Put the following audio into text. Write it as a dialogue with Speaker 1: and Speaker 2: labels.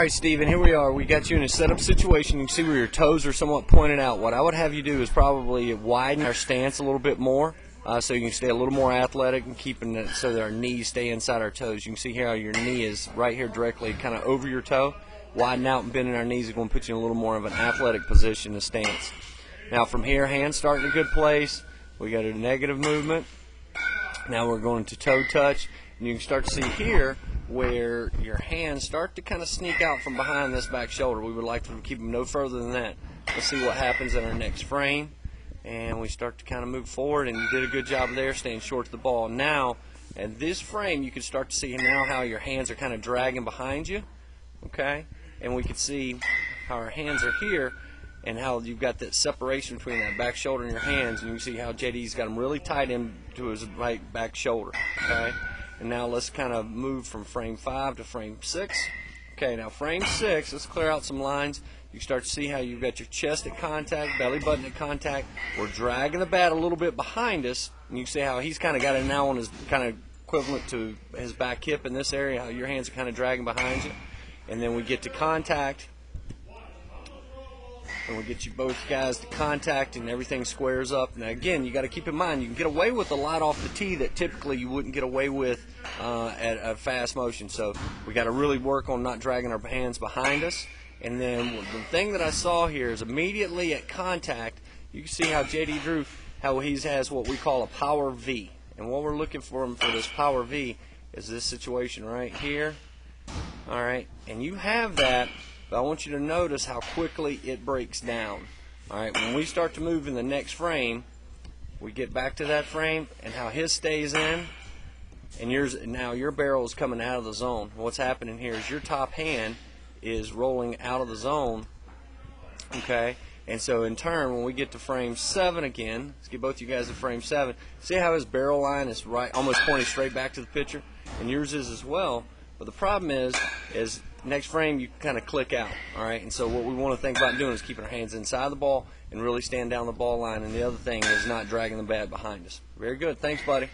Speaker 1: Alright, Steven, here we are. We got you in a setup situation. You can see where your toes are somewhat pointed out. What I would have you do is probably widen our stance a little bit more so you can stay a little more athletic and keeping it so that our knees stay inside our toes. You can see here how your knee is right here directly kind of over your toe. Widen out and bending our knees is going to put you in a little more of an athletic position, a stance. Now from here, hands start in a good place. We got a negative movement. Now we're going to toe touch. And you can start to see here where your hands start to kind of sneak out from behind this back shoulder. We would like to keep them no further than that. Let's see what happens in our next frame. And we start to kind of move forward, and you did a good job there staying short to the ball. Now, at this frame, you can start to see now how your hands are kind of dragging behind you. Okay? And we can see how our hands are here and how you've got that separation between that back shoulder and your hands. And you can see how JD's got them really tight into his right back shoulder. Okay? And now let's kind of move from frame 5 to frame 6. Okay, now frame 6, let's clear out some lines. You start to see how you've got your chest at contact, belly button at contact. We're dragging the bat a little bit behind us, and you see how he's kind of got it now on his kind of equivalent to his back hip in this area, how your hands are kind of dragging behind you. And then we get to contact, and we get you both guys to contact, and everything squares up. Now again, you got to keep in mind you can get away with a lot off the tee that typically you wouldn't get away with at a fast motion. So we got to really work on not dragging our hands behind us. And then the thing that I saw here is immediately at contact, you can see how JD Drew, how he has what we call a power V. And what we're looking for him for this power V is this situation right here. All right, and you have that. But I want you to notice how quickly it breaks down. All right, when we start to move in the next frame, we get back to that frame and how his stays in, and yours now your barrel is coming out of the zone. What's happening here is your top hand is rolling out of the zone. Okay, and so in turn, when we get to frame 7 again, let's get both you guys to frame 7. See how his barrel line is right, almost pointing straight back to the pitcher, and yours is as well. But the problem is next frame you kind of click out, all right? And so what we want to think about doing is keeping our hands inside the ball and really stand down the ball line. And the other thing is not dragging the bat behind us. Very good. Thanks, buddy.